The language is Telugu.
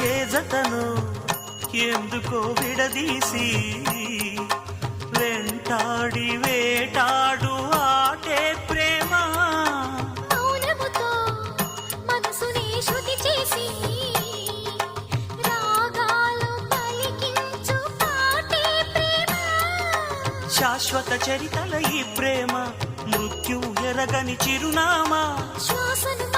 ఏ జతను ఎందుకో విడదీసి వెంటాడి వేటాడు ఆటే ప్రేమ మౌనముతో మనసుని శృతి చేసి రాగాలు పలికించు పాటే ప్రేమ శాశ్వత చరితల ఈ ప్రేమ మృత్యు ఎరగని చిరునామా శ్వాసను